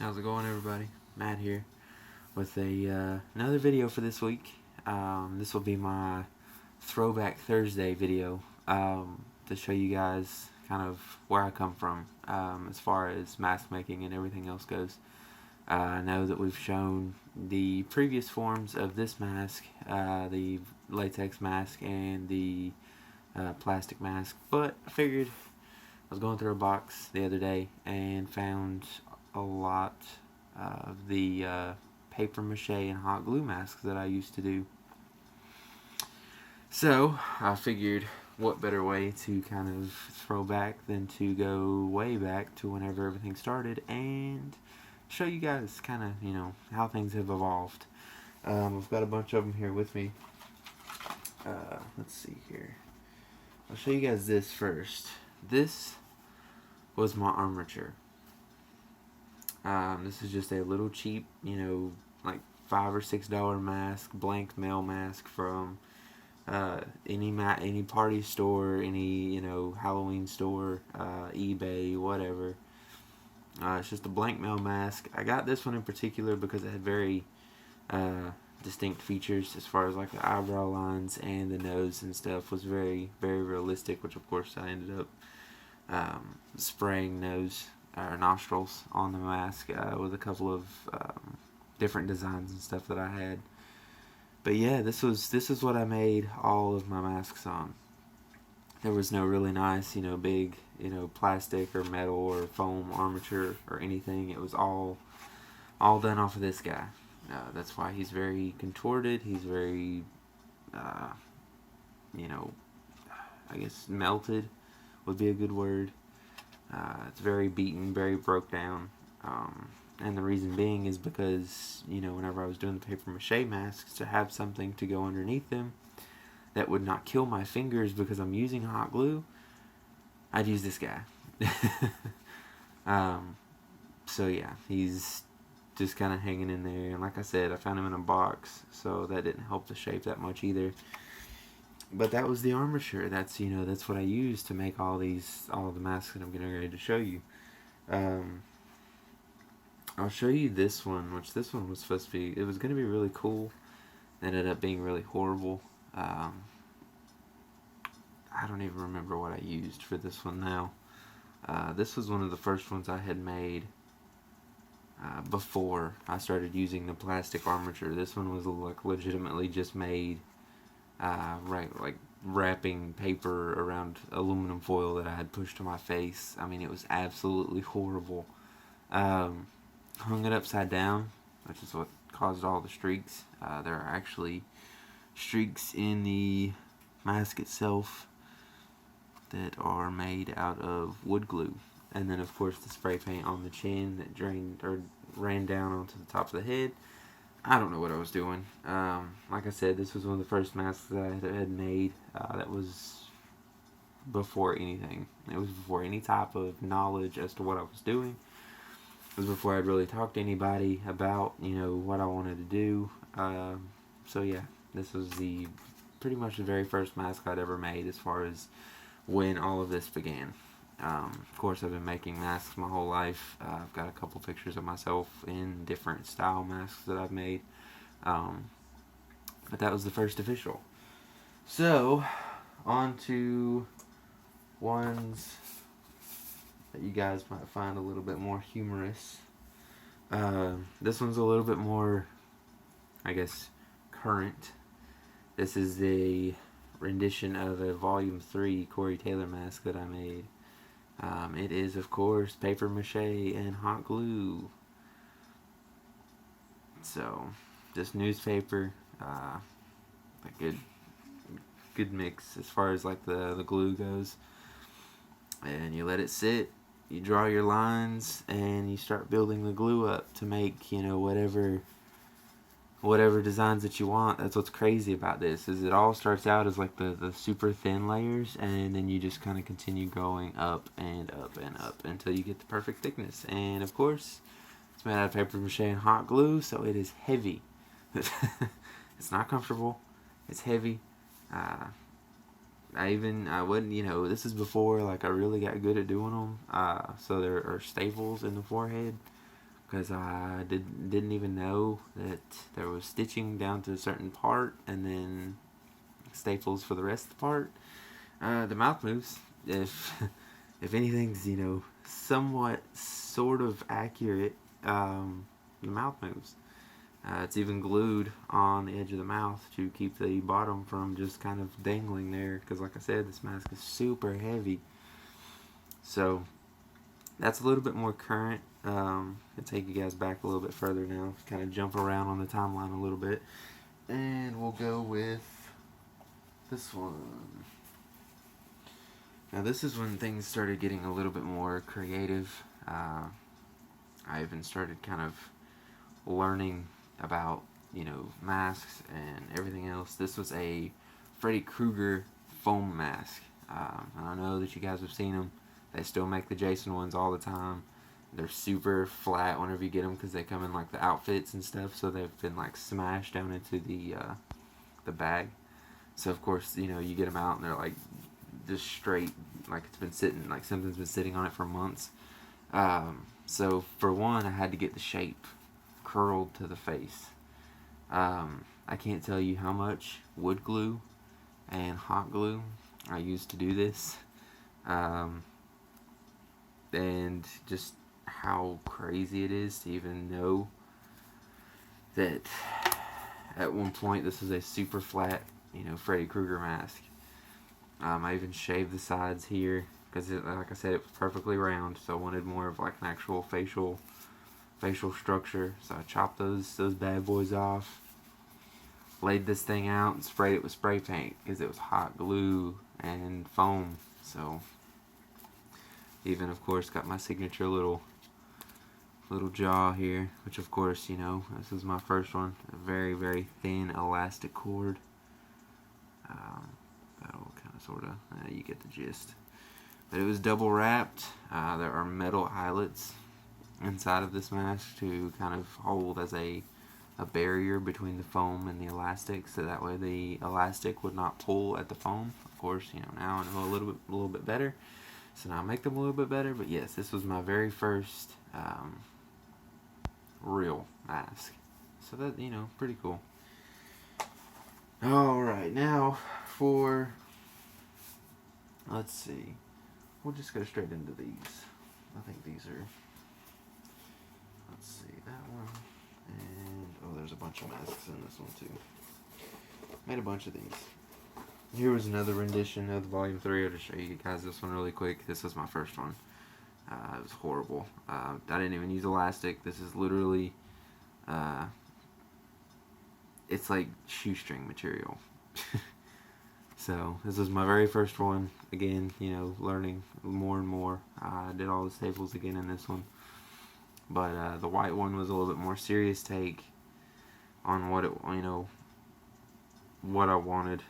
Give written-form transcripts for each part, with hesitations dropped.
How's it going, everybody? Matt here with another video for this week. This will be my Throwback Thursday video to show you guys kind of where I come from as far as mask making and everything else goes. I know that we've shown the previous forms of this mask, the latex mask and the plastic mask, but I figured I was going through a box the other day and found a lot of the paper mache and hot glue masks that I used to do. So I figured what better way to kind of throw back than to go way back to whenever everything started and show you guys kind of, how things have evolved. I've got a bunch of them here with me. Let's see here. I'll show you guys this first. This was my armature. This is just a little cheap, like $5 or $6 mask, blank mail mask from any party store, any Halloween store, eBay, whatever. It's just a blank mail mask. I got this one in particular because it had very distinct features as far as like the eyebrow lines and the nose and stuff was very, very realistic, which of course I ended up spraying nose or nostrils on the mask with a couple of different designs and stuff that I had. But yeah, this is what I made all of my masks on. There was no really nice, big, plastic or metal or foam armature or anything. It was all done off of this guy. That's why he's very contorted. He's very, I guess melted would be a good word. It's very beaten, very broke down. And the reason being is because, whenever I was doing the paper mache masks, to have something to go underneath them that would not kill my fingers because I'm using hot glue, I'd use this guy. So yeah, he's just kind of hanging in there. And like I said, I found him in a box, so that didn't help the shape that much either. But that was the armature. That's that's what I used to make all the masks that I'm getting ready to show you. I'll show you this one, which this one was supposed to be. It was going to be really cool. It ended up being really horrible. I don't even remember what I used for this one now. This was one of the first ones I had made before I started using the plastic armature. This one was like legitimately just made like wrapping paper around aluminum foil that I had pushed to my face. I mean, it was absolutely horrible. Hung it upside down, which is what caused all the streaks. There are actually streaks in the mask itself that are made out of wood glue. And then of course the spray paint on the chin that ran down onto the top of the head. I don't know what I was doing. Like I said, this was one of the first masks that I had made. That was before anything. It was before any type of knowledge as to what I was doing. It was before I'd really talked to anybody about, what I wanted to do. So yeah, this was pretty much the very first mask I'd ever made as far as when all of this began. Of course, I've been making masks my whole life. I've got a couple pictures of myself in different style masks that I've made. But that was the first official. So, on to ones that you guys might find a little bit more humorous. This one's a little bit more, I guess, current. This is the rendition of a Volume 3 Corey Taylor mask that I made. It is, of course, paper mache and hot glue. So, just newspaper, a good mix as far as like the glue goes. And you let it sit, you draw your lines, and you start building the glue up to make, whatever designs that you want. That's what's crazy about this, is it all starts out as like the super thin layers, and then you just kind of continue going up and up and up until you get the perfect thickness. And of course, it's made out of paper mache and hot glue, so it is heavy. It's not comfortable. It's heavy. I wouldn't, this is before like I really got good at doing them. So there are staples in the forehead, because I didn't even know that there was stitching down to a certain part and then staples for the rest of the part. The mouth moves. If if anything's somewhat sort of accurate, the mouth moves. It's even glued on the edge of the mouth to keep the bottom from just kind of dangling there, because like I said, this mask is super heavy. So that's a little bit more current. I'll take you guys back a little bit further now, kind of jump around on the timeline a little bit, and we'll go with this one. Now this is when things started getting a little bit more creative. I even started kind of learning about masks and everything else. This was a Freddy Krueger foam mask. I know that you guys have seen them. They still make the Jason ones all the time. They're super flat whenever you get them because they come in like the outfits and stuff. So they've been like smashed down into the bag. So of course you get them out and they're like just straight, like it's been sitting, like something's been sitting on it for months. So for one, I had to get the shape curled to the face. I can't tell you how much wood glue and hot glue I used to do this, and just how crazy it is to even know that at one point this was a super flat Freddy Krueger mask. I even shaved the sides here because like I said, it was perfectly round, so I wanted more of like an actual facial structure. So I chopped those bad boys off, laid this thing out, and sprayed it with spray paint because it was hot glue and foam. So even of course got my signature little jaw here, which of course this is my first one. A very, very thin elastic cord. That'll kind of sort of you get the gist. But it was double wrapped. There are metal eyelets inside of this mask to kind of hold as a barrier between the foam and the elastic, so that way the elastic would not pull at the foam. Of course, now I know a little bit better, so now I make them a little bit better. But yes, this was my very first real mask, so that pretty cool. Alright, now let's see, we'll just go straight into these. I think these are, let's see, that one, and there's a bunch of masks in this one too. Made a bunch of these. Here was another rendition of the Volume 3. I'll just show you guys this one really quick. This was my first one. It was horrible. I didn't even use elastic. This is literally, it's like shoestring material. So this was my very first one. Again, learning more and more. I did all the staples again in this one. But the white one was a little bit more serious take on what what I wanted.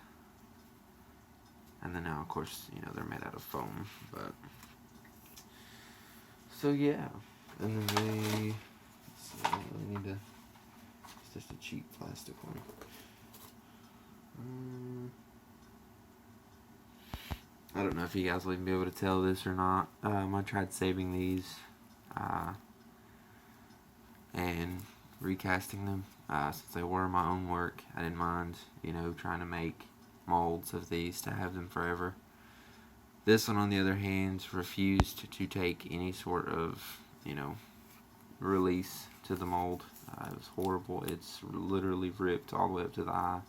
And then now, of course, they're made out of foam. But so yeah, and then we need to. It's just a cheap plastic one. I don't know if you guys will even be able to tell this or not. I tried saving these and recasting them since they were my own work. I didn't mind, trying to make molds of these to have them forever. This one, on the other hand, refused to take any sort of, release to the mold. It was horrible. It's literally ripped all the way up to the eye.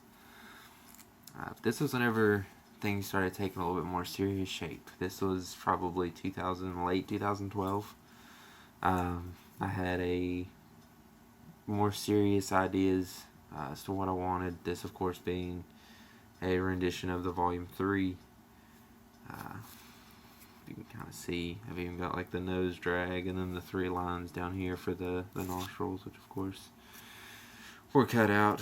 This was whenever things started taking a little bit more serious shape. This was probably late 2012. I had a more serious ideas as to what I wanted. This, of course, being a rendition of the Volume 3. You can kind of see I've even got like the nose drag and then the 3 lines down here for the nostrils, which of course were cut out.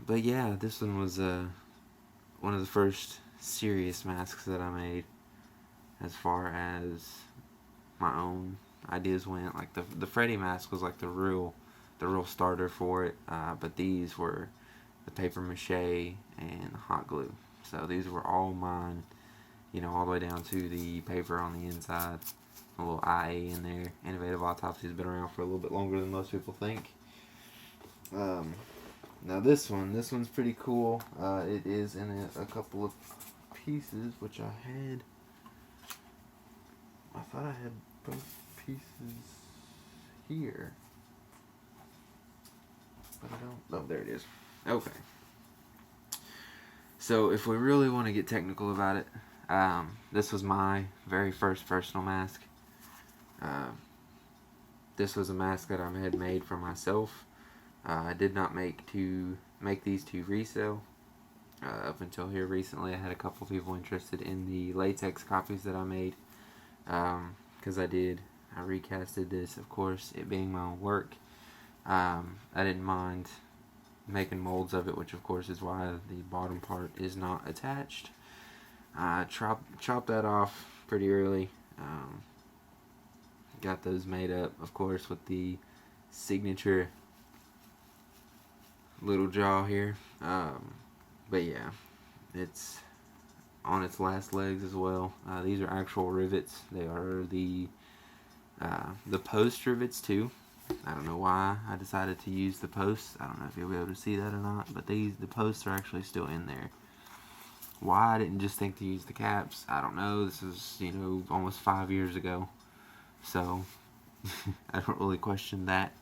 But yeah, this one was one of the first serious masks that I made as far as my own ideas went. Like the Freddy mask was like the real starter for it, but these were the paper mache and hot glue. So these were all mine, all the way down to the paper on the inside. a little IA in there. Innovative Autopsy has been around for a little bit longer than most people think. Now this one's pretty cool. It is in a couple of pieces, which I thought I had both pieces here, but I don't. Oh, there it is. Okay. So if we really want to get technical about it, this was my very first personal mask. This was a mask that I had made for myself. I did not make these to resell. Up until here recently, I had a couple people interested in the latex copies that I made. Because I recasted this, of course, it being my own work. I didn't mind making molds of it, which of course is why the bottom part is not attached. I chopped that off pretty early. Got those made up, of course, with the signature little jaw here. But yeah, it's on its last legs as well. These are actual rivets. They are the post rivets too. I don't know why I decided to use the posts. I don't know if you'll be able to see that or not, but the posts are actually still in there. Why I didn't just think to use the caps, I don't know. This is, almost 5 years ago, so I don't really question that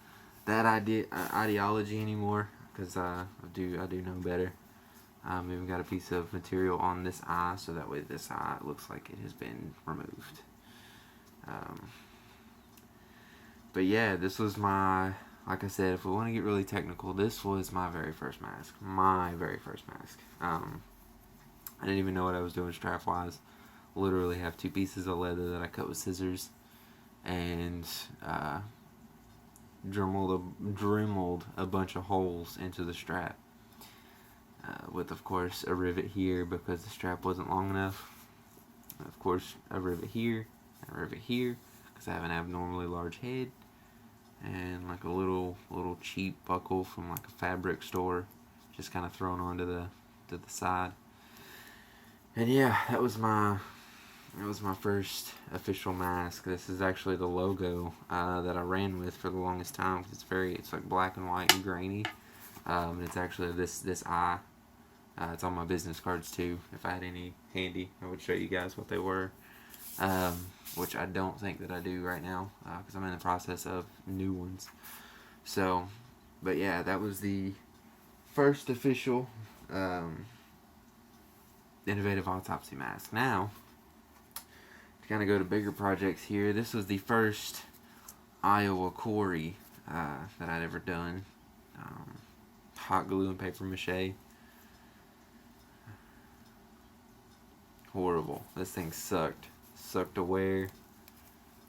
ideology anymore, because I do know better. Even got a piece of material on this eye, so that way this eye looks like it has been removed. But yeah, this was like I said, if we want to get really technical, this was my very first mask. I didn't even know what I was doing strap-wise. Literally have 2 pieces of leather that I cut with scissors, and dremeled a bunch of holes into the strap. With, of course, a rivet here because the strap wasn't long enough. Of course, a rivet here, and a rivet here, because I have an abnormally large head. And like a little cheap buckle from like a fabric store, just kind of thrown onto the side. And yeah, that was my first official mask. This is actually the logo that I ran with for the longest time. It's like black and white and grainy. And it's actually this eye. It's on my business cards too. If I had any handy, I would show you guys what they were. Which I don't think that I do right now, because I'm in the process of new ones. So, but yeah, that was the first official Innovative Autopsy mask. Now, to kind of go to bigger projects here, this was the first Iowa quarry that I'd ever done. Hot glue and paper mache. Horrible. This thing sucked. Sucked to wear.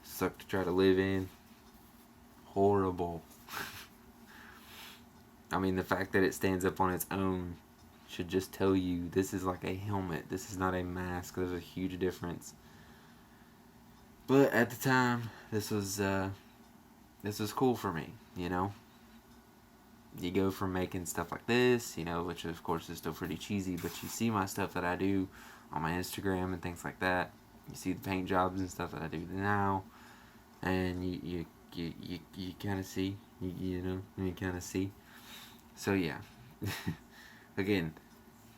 Sucked to try to live in. Horrible. I mean, the fact that it stands up on its own should just tell you this is like a helmet. This is not a mask. There's a huge difference. But at the time, this was cool for me, You go from making stuff like this, which of course is still pretty cheesy, but you see my stuff that I do on my Instagram and things like that. You see the paint jobs and stuff that I do now, and you kind of see, you kind of see. So yeah, again,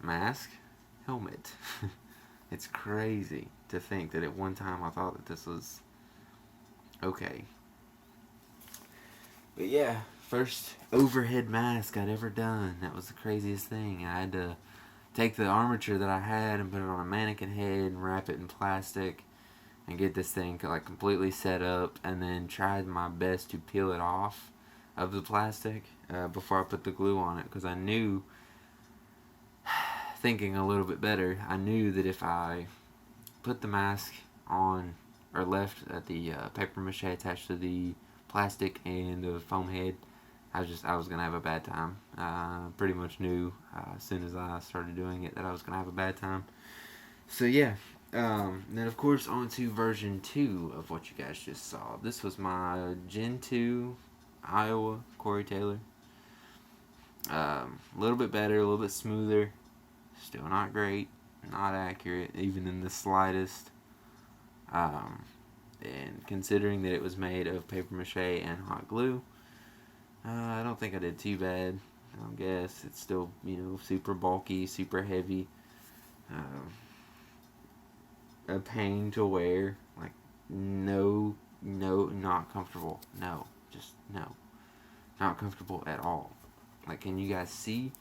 mask, helmet. It's crazy to think that at one time I thought that this was okay. But yeah, first overhead mask I'd ever done. That was the craziest thing. I had to take the armature that I had and put it on a mannequin head and wrap it in plastic and get this thing like completely set up, and then tried my best to peel it off of the plastic before I put the glue on it, because I knew, thinking a little bit better, I knew that if I put the mask on or left at the paper mache attached to the plastic and the foam head, I was gonna have a bad time. Pretty much knew as soon as I started doing it that I was gonna have a bad time. So yeah, then of course on to version 2 of what you guys just saw. This was my Gen 2 Iowa Corey Taylor. A little bit better, a little bit smoother. Still not great, not accurate, even in the slightest. And considering that it was made of paper mache and hot glue, I don't think I did too bad. I guess it's still, super bulky, super heavy, a pain to wear. Like, no, not comfortable. No, just no, not comfortable at all. Like, can you guys see?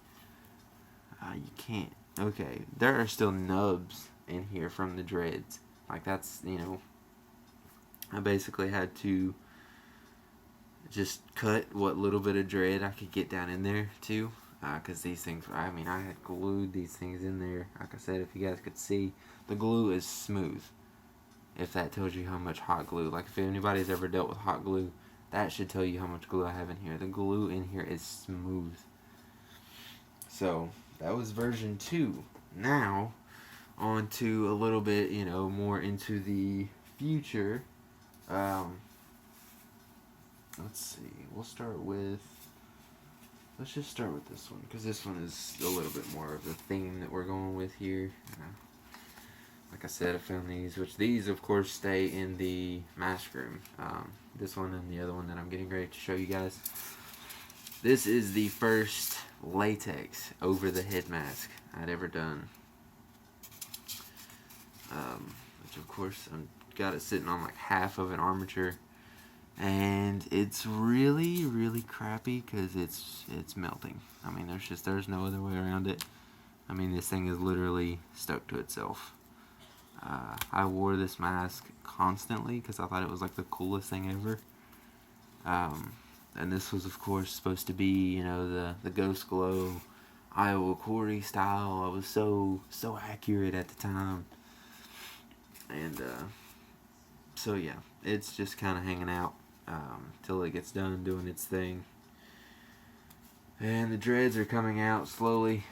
You can't. Okay, there are still nubs in here from the dreads. Like, that's, I basically had to just cut what little bit of dread I could get down in there too, because these things, I had glued these things in there. Like I said, if you guys could see, the glue is smooth, if that tells you how much hot glue. Like, if anybody's ever dealt with hot glue, that should tell you how much glue I have in here. The glue in here is smooth. So that was version 2. Now on to a little bit, more into the future. Let's see. Let's just start with this one, because this one is a little bit more of the theme that we're going with here. Like I said, I found these, which these, of course, stay in the mask room. This one and the other one that I'm getting ready to show you guys. This is the first latex over the head mask I'd ever done. Which, of course, I've got it sitting on like half of an armature. And it's really, really crappy because it's melting. There's no other way around it. This thing is literally stuck to itself. I wore this mask constantly because I thought it was like the coolest thing ever. And this was, of course, supposed to be, the Ghost Glow Iowa Quarry style. I was so accurate at the time. And so yeah, it's just kind of hanging out till it gets done doing its thing. And the dreads are coming out slowly.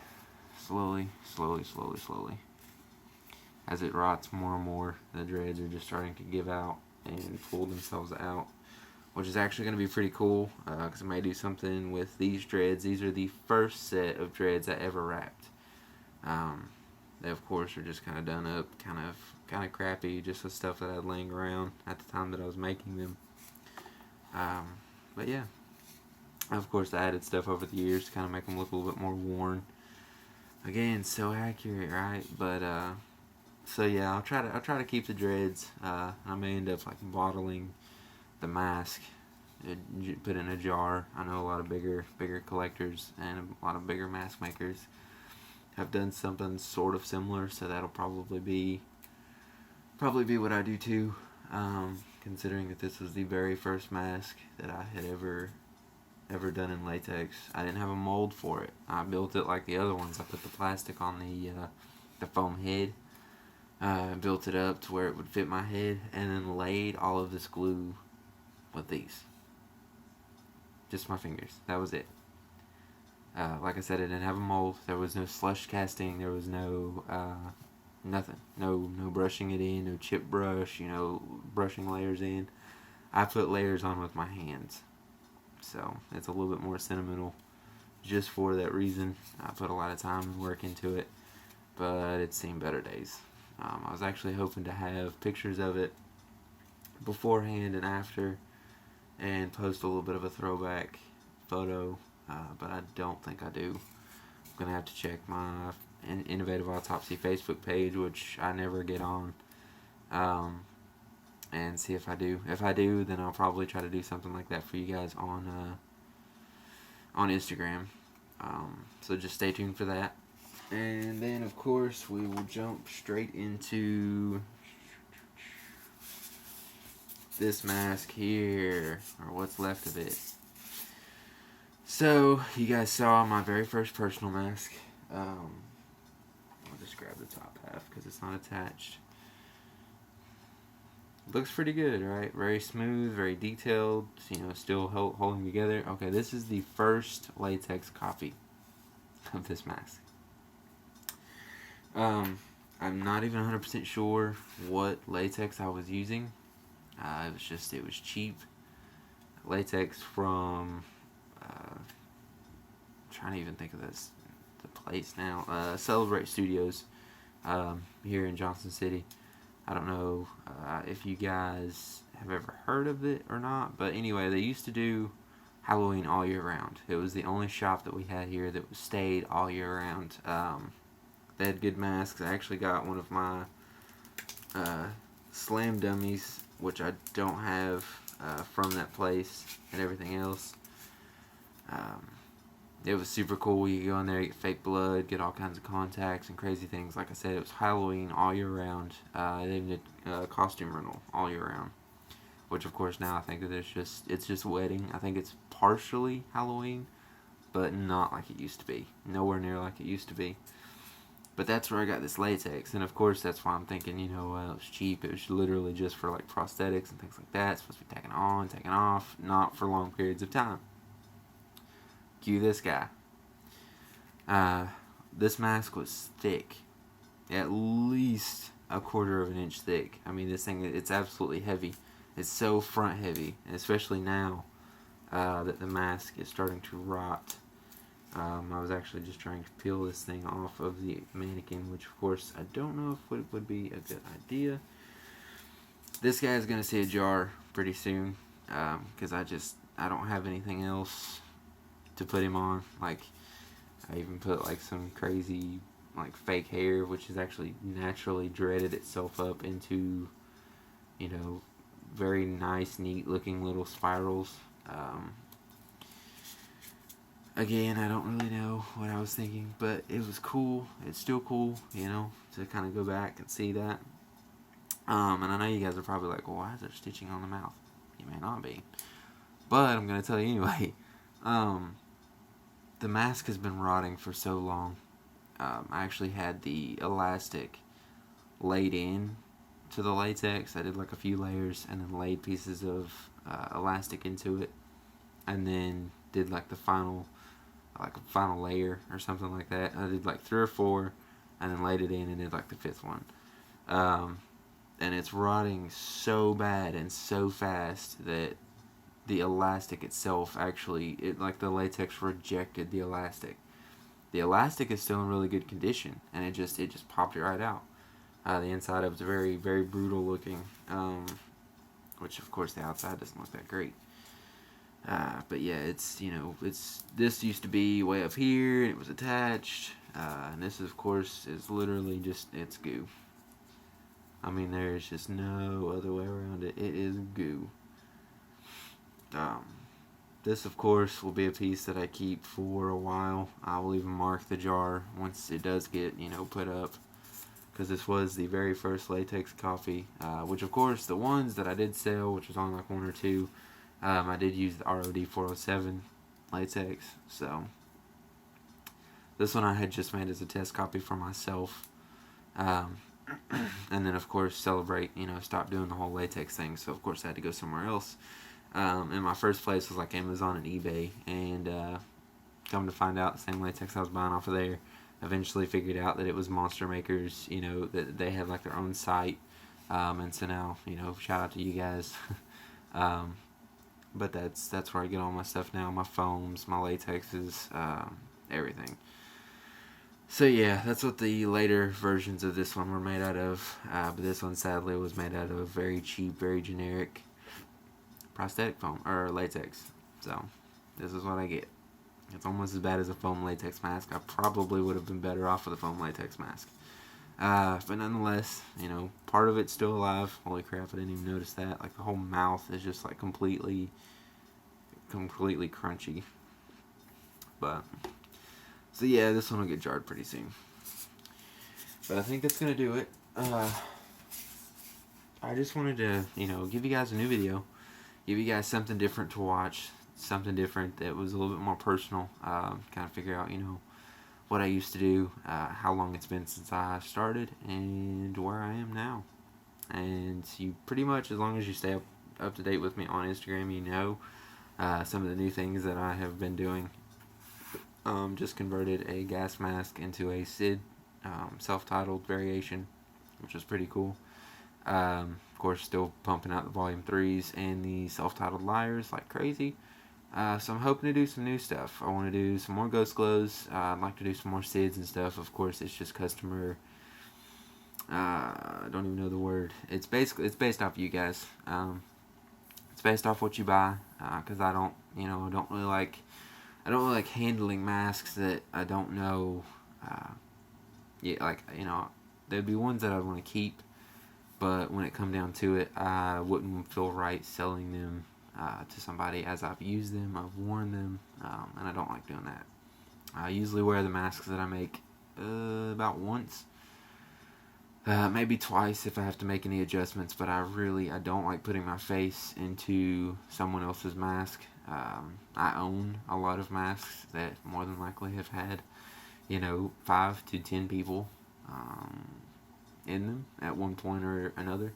As it rots more and more, the dreads are just starting to give out and pull themselves out, which is actually going to be pretty cool, because I may do something with these dreads. These are the first set of dreads I ever wrapped. They, of course, are just kind of done up, kind of crappy, just the stuff that I had laying around at the time that I was making them. But yeah, of course, I added stuff over the years to kind of make them look a little bit more worn. Again, so accurate, right? But so yeah, I'll try to keep the dreads. I may end up like bottling the mask, put it in a jar. I know a lot of bigger collectors and a lot of bigger mask makers have done something sort of similar, so that'll probably be what I do too. Considering that this was the very first mask that I had ever done in latex. I didn't have a mold for it. I built it like the other ones. I put the plastic on the foam head, built it up to where it would fit my head, and then laid all of this glue with these. Just my fingers. That was it. Like I said, I didn't have a mold. There was no slush casting. There was no nothing. No brushing it in. No chip brush. Brushing layers in. I put layers on with my hands. So it's a little bit more sentimental, just for that reason. I put a lot of time and work into it, but it's seen better days. I was actually hoping to have pictures of it beforehand and after, and post a little bit of a throwback photo, but I don't think I do. I'm going to have to check my Innovative Autopsy Facebook page, which I never get on, and see if I do. If I do, then I'll probably try to do something like that for you guys on Instagram. So just stay tuned for that. And then, of course, we will jump straight into this mask here, or what's left of it. So, you guys saw my very first personal mask. I'll just grab the top half because it's not attached. Looks pretty good, right? Very smooth, very detailed, still holding together. Okay, this is the first latex copy of this mask. I'm not even 100% sure what latex I was using. It was cheap latex from, trying to even think of the place now, Celebrate Studios, here in Johnson City. I don't know if you guys have ever heard of it or not, but anyway, they used to do Halloween all year round. It was the only shop that we had here that stayed all year round. They had good masks. I actually got one of my slam dummies, which I don't have from that place, and everything else. It was super cool. You go in there, get fake blood, get all kinds of contacts and crazy things. Like I said, it was Halloween all year round. They even did costume rental all year round. Which, of course, now I think that it's just wedding. I think it's partially Halloween, but not like it used to be. Nowhere near like it used to be. But that's where I got this latex, and of course that's why I'm thinking, it was cheap. It was literally just for like prosthetics and things like that. It's supposed to be taken on, taken off, not for long periods of time. Cue this guy. This mask was thick, at least a quarter of an inch thick. I mean, this thing, it's absolutely heavy. It's so front heavy, and especially now that the mask is starting to rot. I was actually just trying to peel this thing off of the mannequin, which of course I don't know if it would be a good idea. This guy is going to see a jar pretty soon, because I don't have anything else to put him on. Like, I even put like some crazy like fake hair, which is actually naturally dreaded itself up into, very nice, neat looking little spirals. Again, I don't really know what I was thinking, but it was cool. It's still cool, to kind of go back and see that. And I know you guys are probably like, well, why is there stitching on the mouth? You may not be. But I'm going to tell you anyway. The mask has been rotting for so long. I actually had the elastic laid in to the latex. I did like a few layers and then laid pieces of elastic into it, and then did like a final layer or something like that. I did like 3 or 4 and then laid it in and did like the 5th one. And it's rotting so bad and so fast that the elastic itself actually, the latex rejected the elastic. The elastic is still in really good condition, and it just popped it right out. The inside of it's very, very brutal looking, which of course the outside doesn't look that great. But yeah, this used to be way up here, and it was attached, and this of course is literally it's goo. I mean, there's just no other way around it. It is goo. This of course will be a piece that I keep for a while. I will even mark the jar once it does get, put up, because this was the very first latex coffee, which of course the ones that I did sell, which was only like 1 or 2, I did use the ROD 407 latex. So this one I had just made as a test copy for myself, and then of course Celebrate stopped doing the whole latex thing, so of course I had to go somewhere else. And my first place was like Amazon and eBay, and come to find out, the same latex I was buying off of there, eventually figured out that it was Monster Makers, that they had like their own site, and so now, shout out to you guys. But that's where I get all my stuff now, my foams, my latexes, everything. So yeah, that's what the later versions of this one were made out of, but this one sadly was made out of very cheap, very generic prosthetic foam, or latex. So this is what I get. It's almost as bad as a foam latex mask. I probably would have been better off with a foam latex mask. But nonetheless, part of it's still alive. Holy crap, I didn't even notice that. Like, the whole mouth is just like completely crunchy. But so yeah, this one will get jarred pretty soon. But I think that's gonna do it. I just wanted to, give you guys a new video, give you guys something different to watch, something different that was a little bit more personal. Kind of figure out, what I used to do, how long it's been since I started, and where I am now. And you pretty much, as long as you stay up to date with me on Instagram, some of the new things that I have been doing. Just converted a gas mask into a Sid self-titled variation, which was pretty cool. Of course, still pumping out the Volume 3s and the self-titled Liars like crazy. So I'm hoping to do some new stuff. I want to do some more Ghost Glows. I'd like to do some more Sids and stuff. Of course, it's just customer I don't even know the word. It's based off you guys. It's based off what you buy, because I don't really like handling masks that I don't know. There'd be ones that I want to keep, but when it come down to it, I wouldn't feel right selling them to somebody, as I've used them, I've worn them, and I don't like doing that. I usually wear the masks that I make about once, maybe twice if I have to make any adjustments, but I don't like putting my face into someone else's mask. I own a lot of masks that more than likely have had 5 to 10 people in them at one point or another.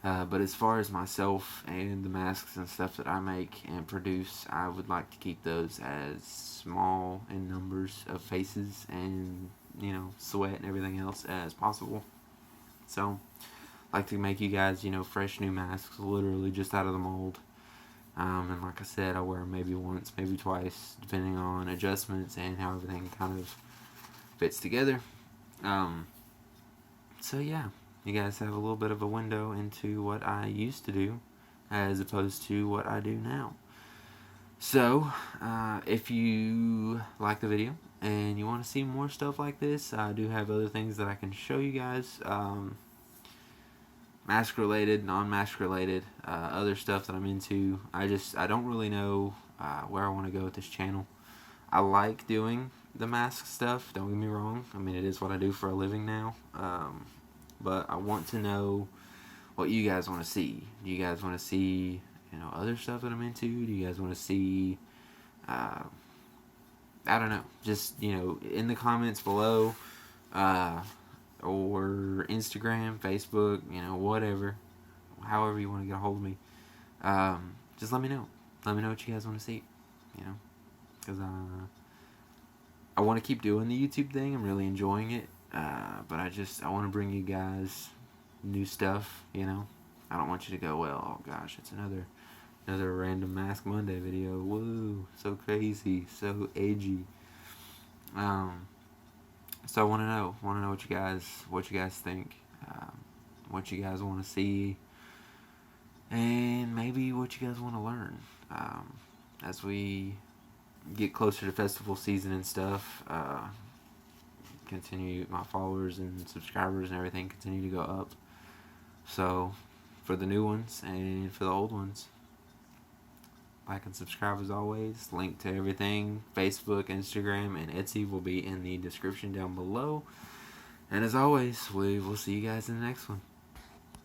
But as far as myself and the masks and stuff that I make and produce, I would like to keep those as small in numbers of faces and sweat and everything else as possible. So I like to make you guys fresh new masks, literally just out of the mold. And like I said, I wear them maybe once, maybe twice, depending on adjustments and how everything kind of fits together. So yeah, you guys have a little bit of a window into what I used to do as opposed to what I do now. So, if you like the video and you want to see more stuff like this, I do have other things that I can show you guys. Mask related, non-mask related, other stuff that I'm into. I don't really know where I want to go with this channel. I like doing the mask stuff, don't get me wrong. I mean, it is what I do for a living now. But I want to know what you guys want to see. Do you guys want to see other stuff that I'm into? Do you guys want to see I don't know, just in the comments below, or Instagram, Facebook, whatever, however you want to get a hold of me. Just let me know what you guys want to see, because I want to keep doing the YouTube thing. I'm really enjoying it, but I want to bring you guys new stuff. I don't want you to go, well, oh gosh, it's another random Mask Monday video. Woo, so crazy, so edgy. So I want to know what you guys think, what you guys want to see, and maybe what you guys want to learn. As we get closer to festival season and stuff, my followers and subscribers and everything continue to go up. So for the new ones and for the old ones, like and subscribe as always. Link to everything, Facebook, Instagram, and Etsy will be in the description down below. And as always, we will see you guys in the next one.